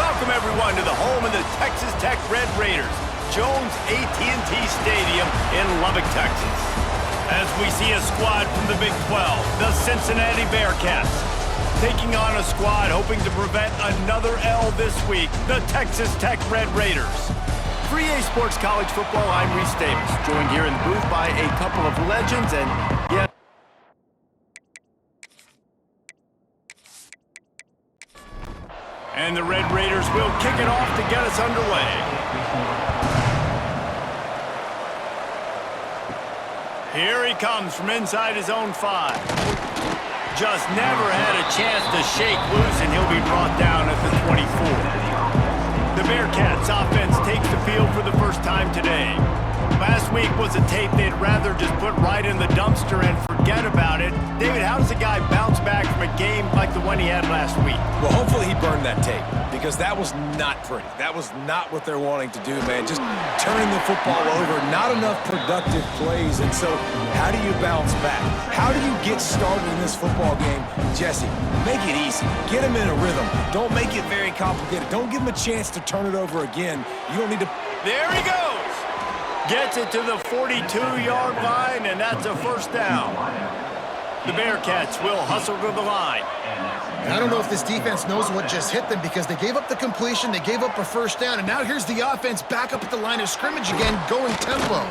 Welcome, everyone, to the home of the Texas Tech Red Raiders, Jones AT&T Stadium in Lubbock, Texas. As we see a squad from the Big 12, the Cincinnati Bearcats, taking on a squad hoping to prevent another L this week, the Texas Tech Red Raiders. For EA Sports College Football, I'm Reese Davis, joined here in the booth by a couple of legends, and yeah. And the Red Raiders will kick it off to get us underway. Here he comes from inside his own 5. Just never had a chance to shake loose, and he'll be brought down at the 24. The Bearcats offense takes the field for the first time today. Last week was a tape they'd rather just put right in the dumpster and forget about it. David, how does a guy bounce back from a game like the one he had last week? Well, hopefully he burned that tape, because that was not pretty. That was not what they're wanting to do, man. Just turning the football over, not enough productive plays. And so how do you bounce back? How do you get started in this football game? Jesse, make it easy. Get him in a rhythm. Don't make it very complicated. Don't give him a chance to turn it over again. You don't need to... There he goes! Gets it to the 42-yard line, and that's a first down. The Bearcats will hustle to the line. And I don't know if this defense knows what just hit them, because they gave up the completion, they gave up a first down, and now here's the offense back up at the line of scrimmage again, going tempo.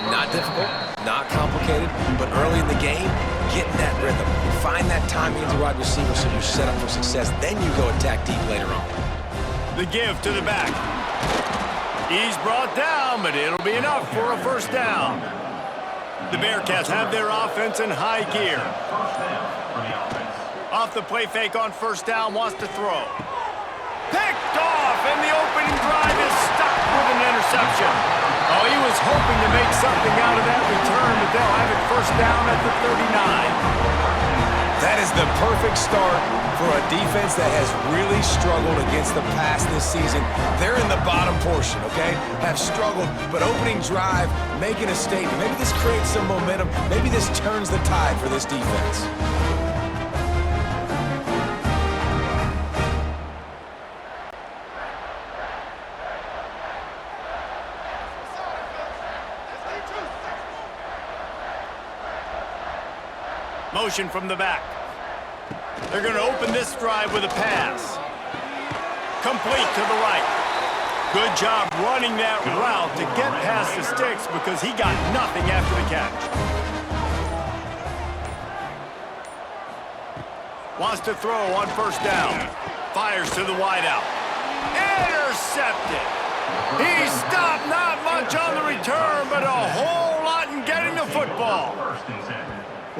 Not difficult, not complicated, but early in the game, get in that rhythm. Find that timing as a wide receiver so you're set up for success. Then you go attack deep later on. The give to the back. He's brought down, but it'll be enough for a first down. The Bearcats have their offense in high gear. Off the play fake on first down, wants to throw. Picked off, and the opening drive is stopped with an interception. Oh, he was hoping to make something out of that return, but they'll have it first down at the 39. That is the perfect start for a defense that has really struggled against the pass this season. They're in the bottom portion, okay? Have struggled, but opening drive, making a statement. Maybe this creates some momentum. Maybe this turns the tide for this defense. Motion from the back. They're going to open this drive with a pass. Complete to the right. Good job running that route to get past the sticks, because he got nothing after the catch. Wants to throw on first down. Fires to the wideout. Intercepted. He stopped, not much on the return, but a whole lot in getting the football.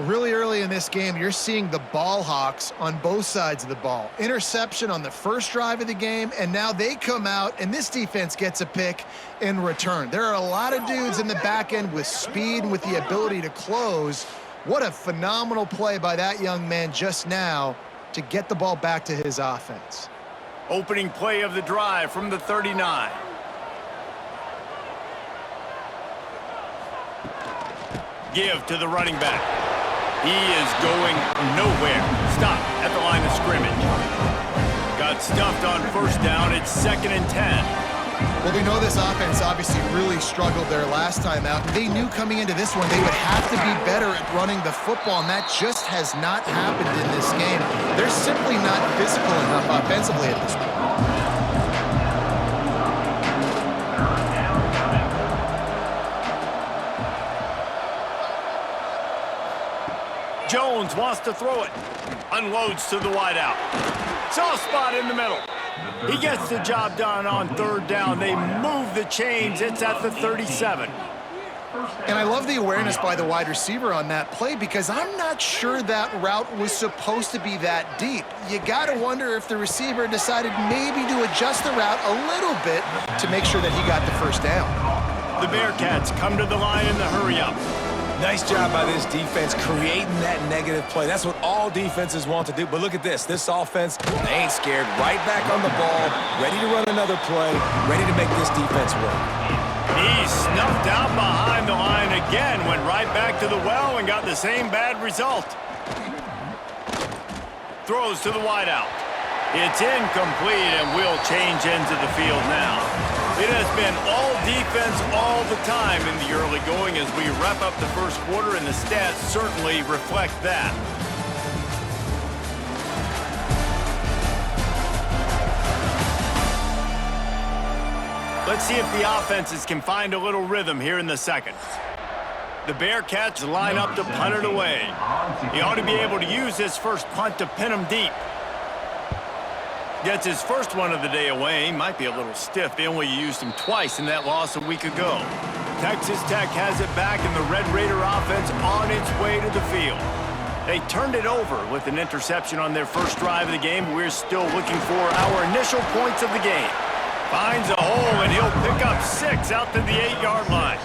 Really early in this game, you're seeing the ball hawks on both sides of the ball. Interception on the first drive of the game, and now they come out, and this defense gets a pick in return. There are a lot of dudes in the back end with speed and with the ability to close. What a phenomenal play by that young man just now to get the ball back to his offense. Opening play of the drive from the 39. Give to the running back. He is going nowhere. Stop at the line of scrimmage. Got stuffed on first down. It's 2nd and 10. Well, we know this offense obviously really struggled there last time out. They knew coming into this one they would have to be better at running the football, and that just has not happened in this game. They're simply not physical enough offensively at this point. Jones wants to throw it. Unloads to the wideout. Soft spot in the middle. He gets the job done on third down. They move the chains. It's at the 37. And I love the awareness by the wide receiver on that play, because I'm not sure that route was supposed to be that deep. You got to wonder if the receiver decided maybe to adjust the route a little bit to make sure that he got the first down. The Bearcats come to the line in the hurry-up. Nice job by this defense creating that negative play. That's what all defenses want to do. But look at this. This offense, they ain't scared. Right back on the ball, ready to run another play, ready to make this defense work. He snuffed out behind the line again, went right back to the well and got the same bad result. Throws to the wideout. It's incomplete, and we'll change ends of the field now. It has been all defense all the time in the early going as we wrap up the first quarter, and the stats certainly reflect that. Let's see if the offenses can find a little rhythm here in the second. The Bearcats line up to punt it away. He ought to be able to use this first punt to pin them deep. Gets his first one of the day away. Might be a little stiff. They only used him twice in that loss a week ago. Texas Tech has it back, and the Red Raider offense on its way to the field. They turned it over with an interception on their first drive of the game. We're still looking for our initial points of the game. Finds a hole, and he'll pick up 6 out to the 8-yard line.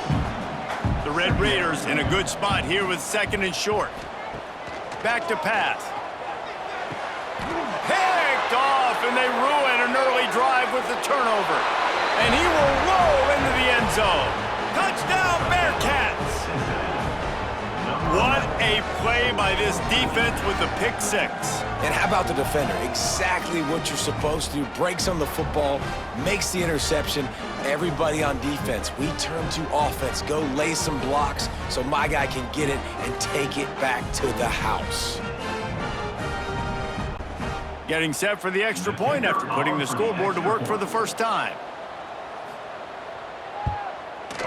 The Red Raiders in a good spot here with second and short. Back to pass. Picked off, and they ruin an early drive with the turnover. And he will roll into the end zone. Touchdown, Bearcats! What a play by this defense with the pick 6. And how about the defender? Exactly what you're supposed to do. Breaks on the football, makes the interception. Everybody on defense, we turn to offense. Go lay some blocks so my guy can get it and take it back to the house. Getting set for the extra point after putting the scoreboard to work for the first time.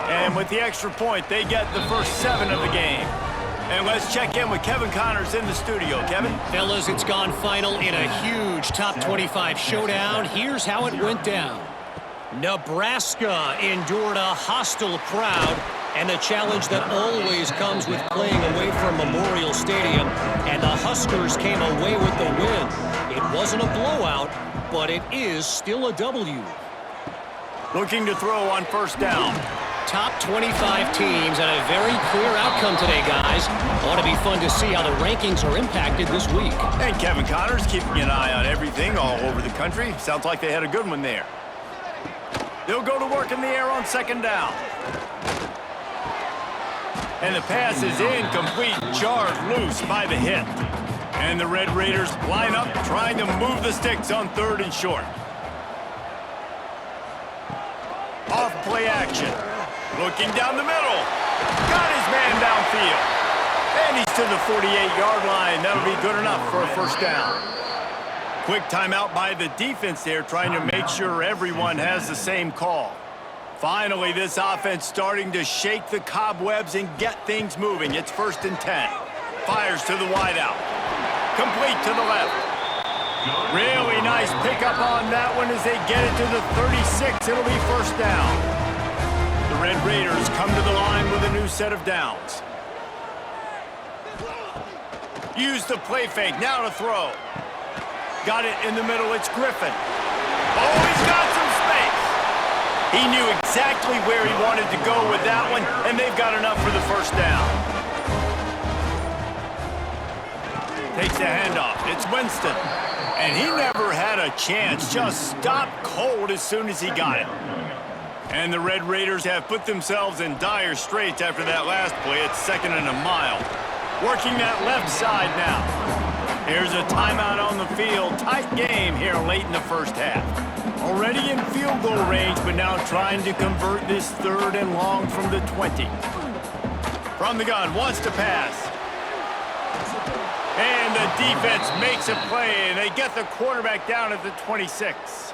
And with the extra point, they get the first 7 of the game. And let's check in with Kevin Connors in the studio. Kevin? Fellas, it's gone final in a huge top 25 showdown. Here's how it went down. Nebraska endured a hostile crowd and the challenge that always comes with playing away from Memorial Stadium, and the Huskers came away with the win. It wasn't a blowout, but it is still a W. Looking to throw on first down. Top 25 teams and a very clear outcome today, guys. Ought to be fun to see how the rankings are impacted this week. And Kevin Connors keeping an eye on everything all over the country. Sounds like they had a good one there. They'll go to work in the air on second down. And the pass is incomplete, jarred loose by the hit. And the Red Raiders line up trying to move the sticks on third and short. Off play action. Looking down the middle. Got his man downfield. And he's to the 48-yard line. That'll be good enough for a first down. Quick timeout by the defense there, trying to make sure everyone has the same call. Finally, this offense starting to shake the cobwebs and get things moving. It's first and 10. Fires to the wideout. Complete to the left. Really nice pickup on that one as they get it to the 36. It'll be first down. The Red Raiders come to the line with a new set of downs. Use the play fake. Now to throw. Got it in the middle. It's Griffin. Oh, he's got some space. He knew exactly where he wanted to go with that one, and they've got enough for the first down. Takes the handoff. It's Winston. And he never had a chance. Just stopped cold as soon as he got it. And the Red Raiders have put themselves in dire straits after that last play. It's second and a mile. Working that left side now. Here's a timeout on the field. Tight game here late in the first half. Already in field goal range, but now trying to convert this third and long from the 20. From the gun, wants to pass. And the defense makes a play, and they get the quarterback down at the 26.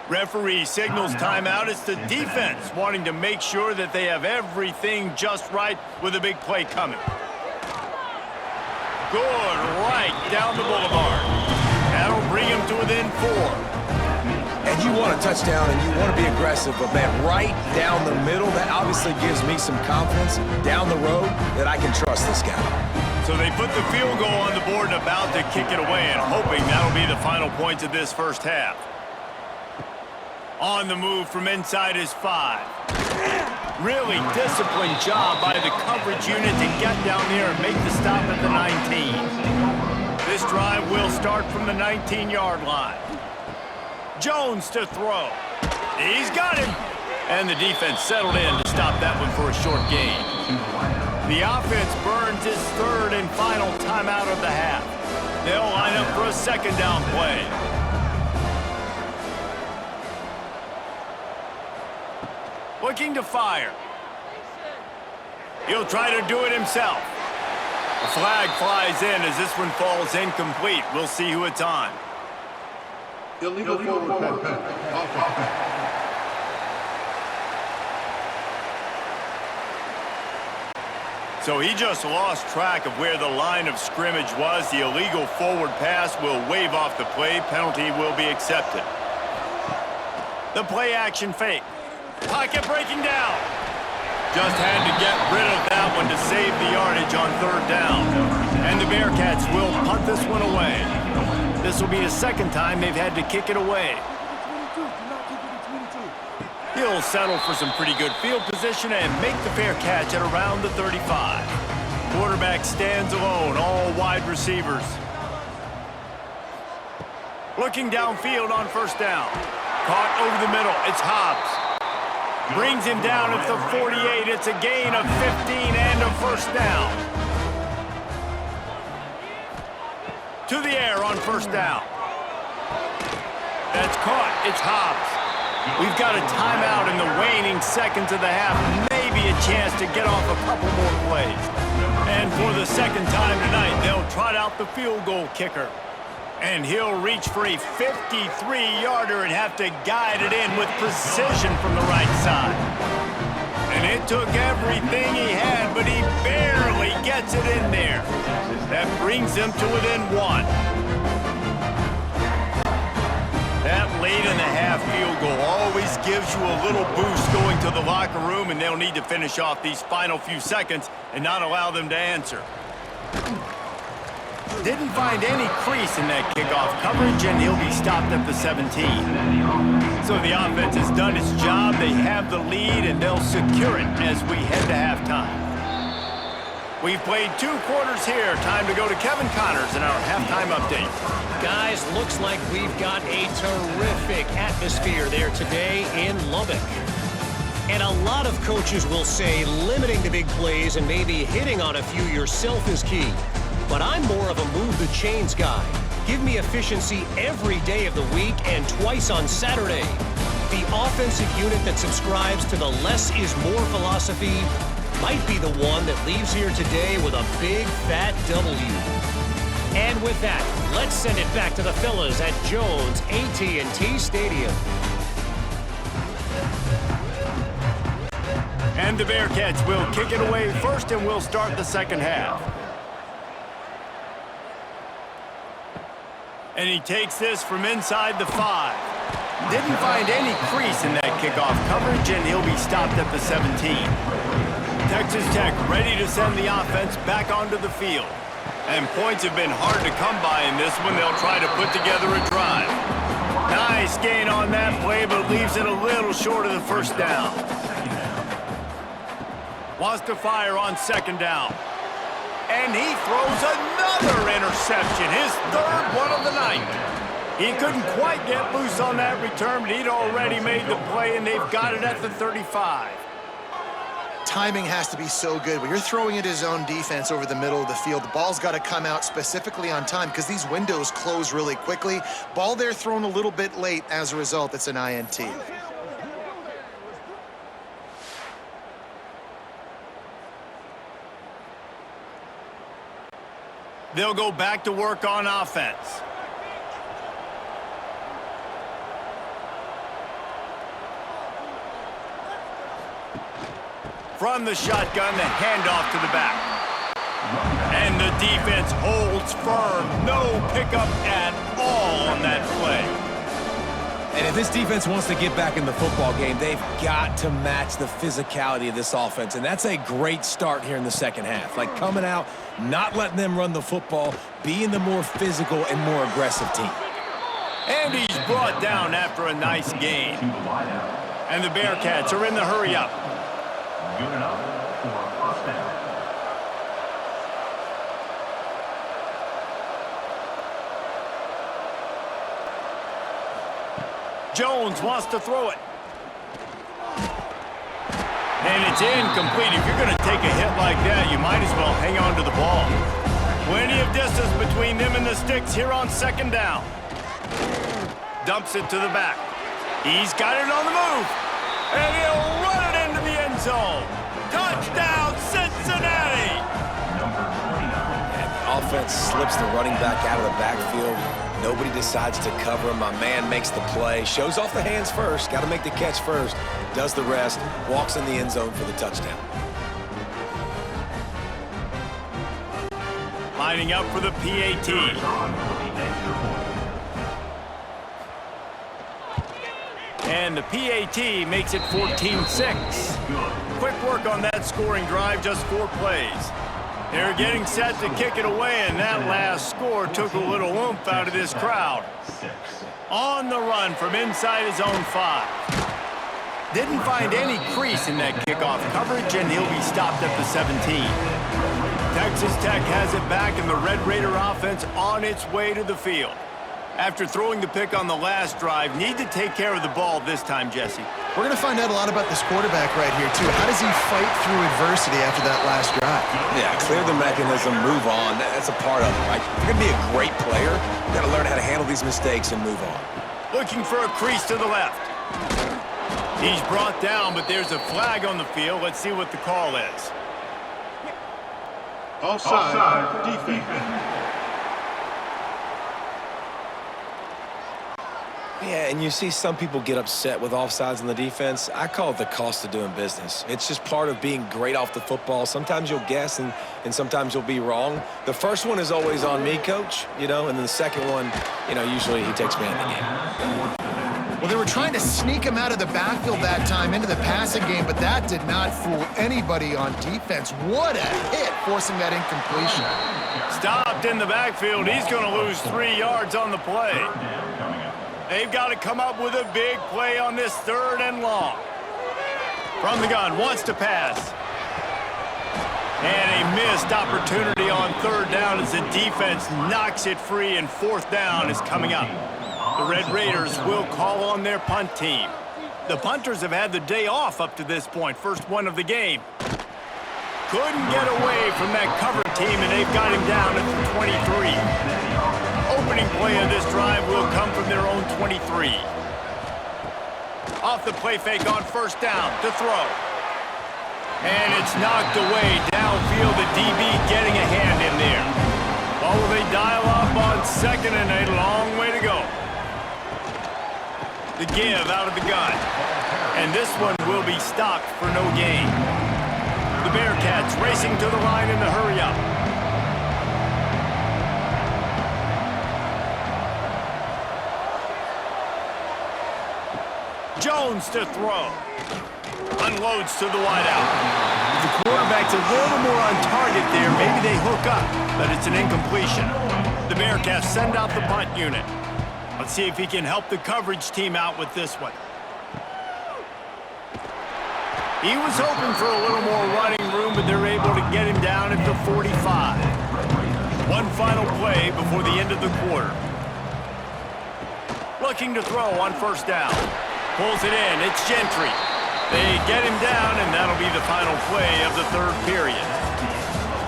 Referee signals timeout. It's the defense wanting to make sure that they have everything just right with a big play coming. Good right down the boulevard. That'll bring him to within 4. And you want a touchdown and you want to be aggressive, but man, right down the middle, that obviously gives me some confidence down the road that I can trust this guy. So they put the field goal on the board and about to kick it away, and hoping that'll be the final points of this first half. On the move from inside his 5. Really disciplined job by the coverage unit to get down there and make the stop at the 19. This drive will start from the 19-yard line. Jones to throw. He's got him. And the defense settled in to stop that one for a short gain. The offense burns its third and final timeout of the half. They'll line up for a second down play. Looking to fire. He'll try to do it himself. A flag flies in as this one falls incomplete. We'll see who it's on. Illegal forward pass. So he just lost track of where the line of scrimmage was. The illegal forward pass will wave off the play. Penalty will be accepted. The play action fake. Pocket breaking down. Just had to get rid of that one to save the yardage on third down. And the Bearcats will punt this one away. This will be the second time they've had to kick it away. He'll settle for some pretty good field position and make the fair catch at around the 35. Quarterback stands alone, all wide receivers. Looking downfield on first down. Caught over the middle, it's Hobbs. Brings him down at the 48. It's a gain of 15 and a first down. To the air on first down. That's caught, it's Hobbs. We've got a timeout in the waning seconds of the half. Maybe a chance to get off a couple more plays. And for the second time tonight, they'll trot out the field goal kicker. And he'll reach for a 53-yarder and have to guide it in with precision from the right side. And it took everything he had, but he barely gets it in there. That brings him to within one. That late-in-the-half field goal always gives you a little boost going to the locker room, and they'll need to finish off these final few seconds and not allow them to answer. Didn't find any crease in that kickoff coverage, and he'll be stopped at the 17. So the offense has done its job. They have the lead, and they'll secure it as we head to halftime. We've played 2 quarters here. Time to go to Kevin Connors in our halftime update. Guys, looks like we've got a terrific atmosphere there today in Lubbock. And a lot of coaches will say limiting the big plays and maybe hitting on a few yourself is key. But I'm more of a move the chains guy. Give me efficiency every day of the week and twice on Saturday. The offensive unit that subscribes to the less is more philosophy might be the one that leaves here today with a big fat W. And with that, let's send it back to the fellas at Jones AT&T Stadium. And the Bearcats will kick it away first, and we'll start the second half. And he takes this from inside the 5. Didn't find any crease in that kickoff coverage, and he'll be stopped at the 17. Texas Tech ready to send the offense back onto the field. And points have been hard to come by in this one. They'll try to put together a drive. Nice gain on that play, but leaves it a little short of the first down. Wants to fire on second down. And he throws another interception, his third one of the night. He couldn't quite get loose on that return, but he'd already made the play, and they've got it at the 35. Timing has to be so good. When you're throwing at his own defense over the middle of the field, the ball's got to come out specifically on time because these windows close really quickly. Ball there thrown a little bit late. As a result, it's an INT. They'll go back to work on offense. From the shotgun, the handoff to the back. And the defense holds firm. No pickup at all on that play. And if this defense wants to get back in the football game, they've got to match the physicality of this offense. And that's a great start here in the second half. Like coming out, not letting them run the football, being the more physical and more aggressive team. And he's brought down after a nice gain. And the Bearcats are in the hurry up. Good enough for a first down. Jones wants to throw it. And it's incomplete. If you're going to take a hit like that, you might as well hang on to the ball. Plenty of distance between them and the sticks here on second down. Dumps it to the back. He's got it on the move. And he'll run it into the end zone. Touchdown, Cincinnati! And the offense slips the running back out of the backfield. Nobody decides to cover him. My man makes the play. Shows off the hands first. Got to make the catch first. Does the rest. Walks in the end zone for the touchdown. Lining up for the PAT. And the PAT makes it 14-6. Quick work on that scoring drive, just 4 plays. They're getting set to kick it away, and that last score took a little oomph out of this crowd. On the run from inside his own 5. Didn't find any crease in that kickoff coverage, and he'll be stopped at the 17. Texas Tech has it back, and the Red Raider offense on its way to the field. After throwing the pick on the last drive, need to take care of the ball this time, Jesse. We're going to find out a lot about this quarterback right here, too. How does he fight through adversity after that last drive? Yeah, clear the mechanism, move on. That's a part of it, right? If you're going to be a great player, you got to learn how to handle these mistakes and move on. Looking for a crease to the left. He's brought down, but there's a flag on the field. Let's see what the call is. Offside defense. Yeah, and you see some people get upset with offsides on the defense. I call it the cost of doing business. It's just part of being great off the football. Sometimes you'll guess and sometimes you'll be wrong. The first one is always on me, Coach, and then the second one, usually he takes me out of the game. Well, they were trying to sneak him out of the backfield that time into the passing game, but that did not fool anybody on defense. What a hit, forcing that incompletion. Stopped in the backfield. He's going to lose 3 yards on the play. They've got to come up with a big play on this 3rd and long. From the gun, wants to pass. And a missed opportunity on 3rd down as the defense knocks it free, and 4th down is coming up. The Red Raiders will call on their punt team. The punters have had the day off up to this point, first one of the game. Couldn't get away from that cover team, and they've got him down at the 23. Opening play of this drive will come from their own 23. Off the play fake on 1st down to throw. And it's knocked away downfield. The DB getting a hand in there. Oh, they dial up on 2nd and a long way to go. The give out of the gun. And this one will be stopped for no gain. The Bearcats racing to the line in the hurry-up. Jones to throw. Unloads to the wideout. The quarterback's a little more on target there. Maybe they hook up, but it's an incompletion. The Bearcats send out the punt unit. Let's see if he can help the coverage team out with this one. He was hoping for a little more running room, but they're able to get him down at the 45. One final play before the end of the quarter. Looking to throw on 1st down. Pulls it in. It's Gentry. They get him down, and that'll be the final play of the 3rd period.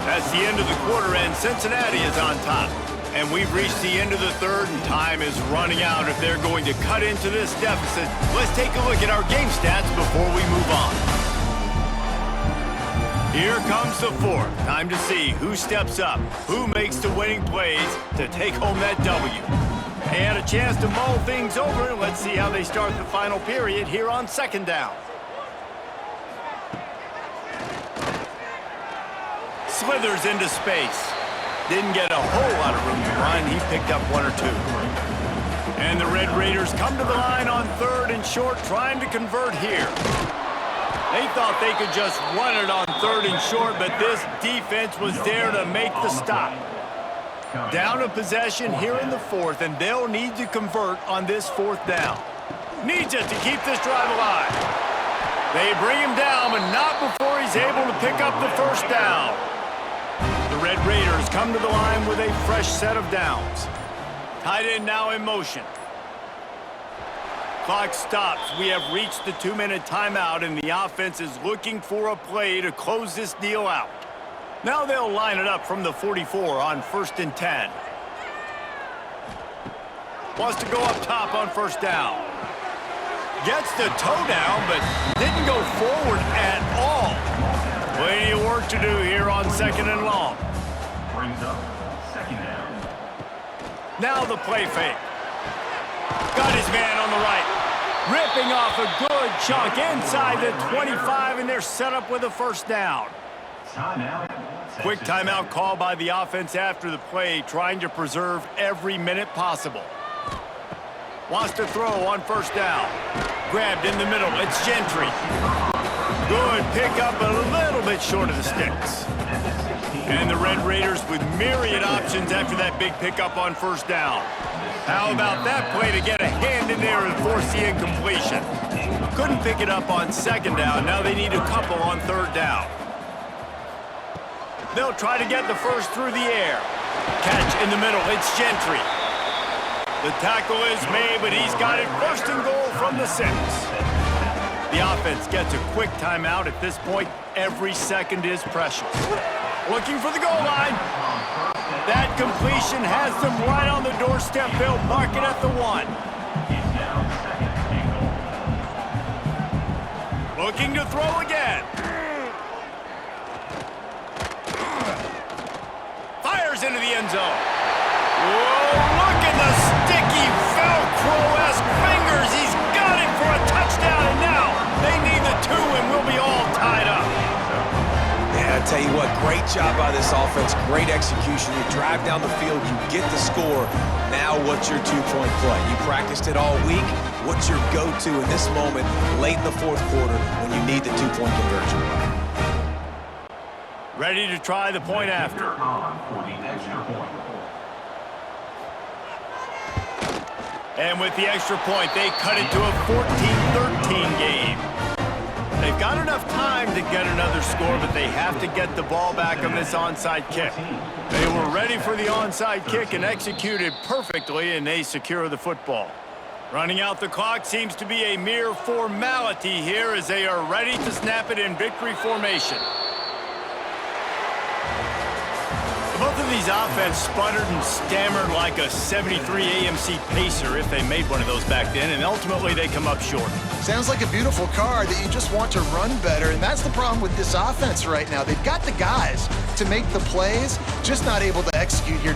That's the end of the quarter, and Cincinnati is on top. And we've reached the end of the 3rd, and time is running out if they're going to cut into this deficit. Let's take a look at our game stats before we move on. Here comes the 4th. Time to see who steps up, who makes the winning plays to take home that W. They had a chance to mull things over. Let's see how they start the final period here on 2nd down. Slithers into space. Didn't get a whole lot of room to run. He picked up 1 or 2. And the Red Raiders come to the line on 3rd and short, trying to convert here. They thought they could just run it on 3rd and short, but this defense was there to make the stop. Down a possession here in the 4th, and they'll need to convert on this 4th down. Needs it to keep this drive alive. They bring him down, but not before he's able to pick up the 1st down. The Red Raiders come to the line with a fresh set of downs. Tight end now in motion. Clock stops. We have reached the 2-minute timeout, and the offense is looking for a play to close this deal out. Now they'll line it up from the 44 on 1st and 10. Wants to go up top on 1st down. Gets the toe down, but didn't go forward at all. Plenty of work to do here on 2nd and long. Brings up 2nd down. Now the play fake. Got his man on the right. Ripping off a good chunk inside the 25, and they're set up with a 1st down. Timeout. Quick timeout call by the offense after the play, trying to preserve every minute possible. Wants to throw on 1st down. Grabbed in the middle. It's Gentry. Good pickup, a little bit short of the sticks. And the Red Raiders with myriad options after that big pickup on 1st down. How about that play to get a hand in there and force the incompletion? Couldn't pick it up on 2nd down. Now they need a couple on 3rd down. They'll try to get the 1st through the air. Catch in the middle. It's Gentry. The tackle is made, but he's got it 1st and goal from the 6. The offense gets a quick timeout. At this point, every second is precious. Looking for the goal line. That completion has them right on the doorstep. They'll mark it at the 1. Looking to throw again. Fires into the end zone. Whoa, look at the sticky Velcro-esque fingers. He's got it for a touchdown, and now they need the 2, and we'll be all tied up. Yeah, I tell you what, great job by this offense, great execution. You drive down the field, you get the score. Now what's your 2-point play? You practiced it all week. What's your go-to in this moment late in the 4th quarter when you need the 2-point conversion? Ready to try the point after. For the extra point. And with the extra point, they cut it to a 14-13 game. They've got enough time to get another score, but they have to get the ball back on this onside kick. They were ready for the onside kick and executed perfectly, and they secure the football. Running out the clock seems to be a mere formality here as they are ready to snap it in victory formation. Both of these offense sputtered and stammered like a 73 AMC Pacer if they made one of those back then, and ultimately they come up short. Sounds like a beautiful car that you just want to run better, and that's the problem with this offense right now. They've got the guys to make the plays, just not able to execute here.